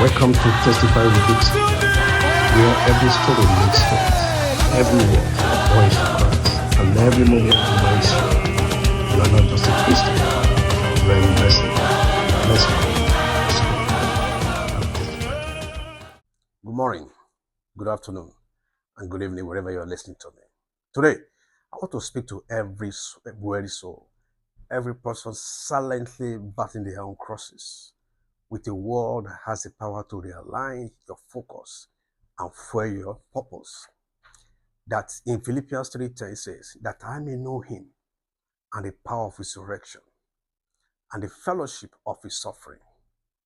Welcome to Testify with Dixon, where every story makes sense, every word points to Christ, and every moment reminds you are not just a Christian, you are a messenger. Let's go. Good morning, good afternoon, and good evening, wherever you are listening to me. Today, I want to speak to every weary soul, every person silently battling their own crosses, with a word that has the power to realign your focus and fuel your purpose. That in Philippians 3:10 says, that I may know him and the power of his resurrection and the fellowship of his suffering,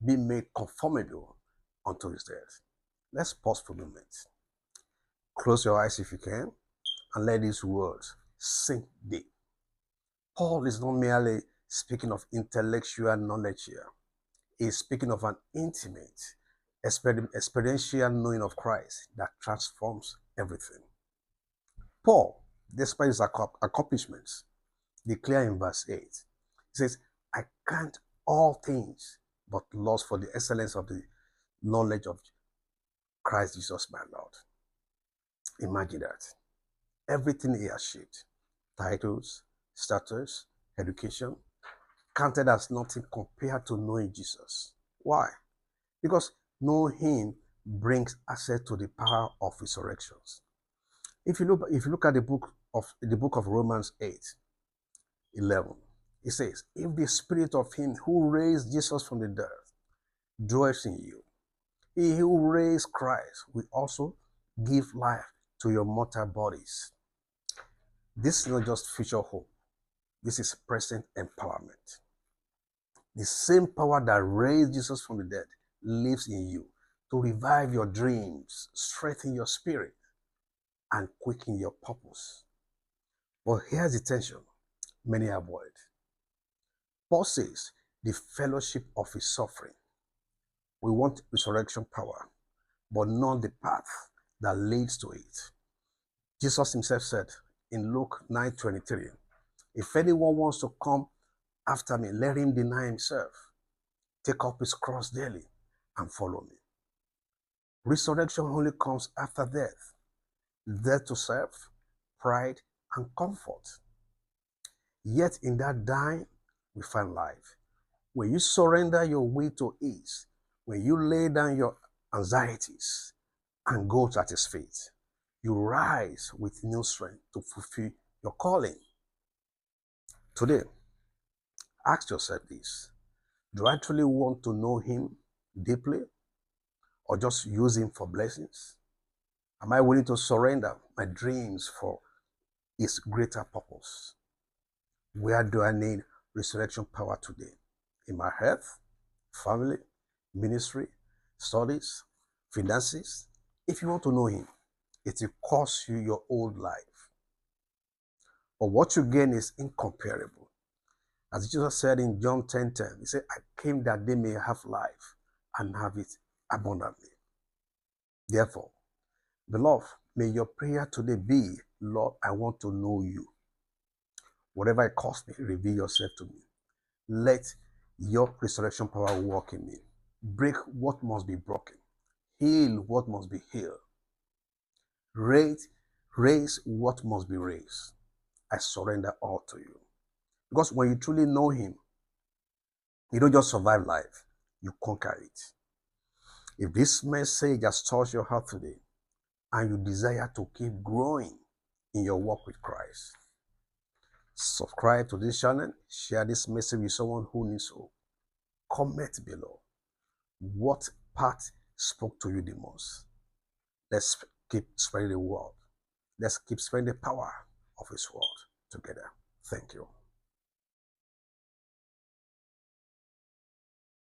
be made conformable unto his death. Let's pause for a moment. Close your eyes if you can and let these words sink deep. Paul is not merely speaking of intellectual knowledge here. He is speaking of an intimate, experiential knowing of Christ that transforms everything. Paul, despite his accomplishments, declares in verse 8, he says, I count all things but loss for the excellence of the knowledge of Christ Jesus my Lord. Imagine that. Everything he achieved, titles, status, education, counted as nothing compared to knowing Jesus. Why? Because knowing him brings access to the power of resurrections. If you look at the book of Romans 8:11, it says, if the spirit of him who raised Jesus from the dead dwells in you, he who raised Christ will also give life to your mortal bodies. This is not just future hope. This is present empowerment. The same power that raised Jesus from the dead lives in you to revive your dreams, strengthen your spirit, and quicken your purpose. But here's the tension many avoid. Paul says, the fellowship of his suffering. We want resurrection power, but not the path that leads to it. Jesus himself said in Luke 9:23, if anyone wants to come after me, let him deny himself, take up his cross daily, and follow me. Resurrection only comes after death. Death to self, pride, and comfort. Yet in that dying, we find life. When you surrender your will to ease, when you lay down your anxieties and go at his feet, you rise with new strength to fulfill your calling. Today, ask yourself this. Do I truly want to know him deeply or just use him for blessings? Am I willing to surrender my dreams for his greater purpose? Where do I need resurrection power today? In my health, family, ministry, studies, finances? If you want to know him, it will cost you your old life. But what you gain is incomparable. As Jesus said in John 10:10, he said, I came that they may have life and have it abundantly. Therefore, beloved, may your prayer today be, Lord, I want to know you. Whatever it costs me, reveal yourself to me. Let your resurrection power work in me. Break what must be broken. Heal what must be healed. Raise what must be raised. I surrender all to you. Because when you truly know him, you don't just survive life, you conquer it. If this message has touched your heart today, and you desire to keep growing in your walk with Christ, subscribe to this channel, share this message with someone who needs hope. Comment below what part spoke to you the most. Let's keep spreading the word. Let's keep spreading the power of his word together. Thank you.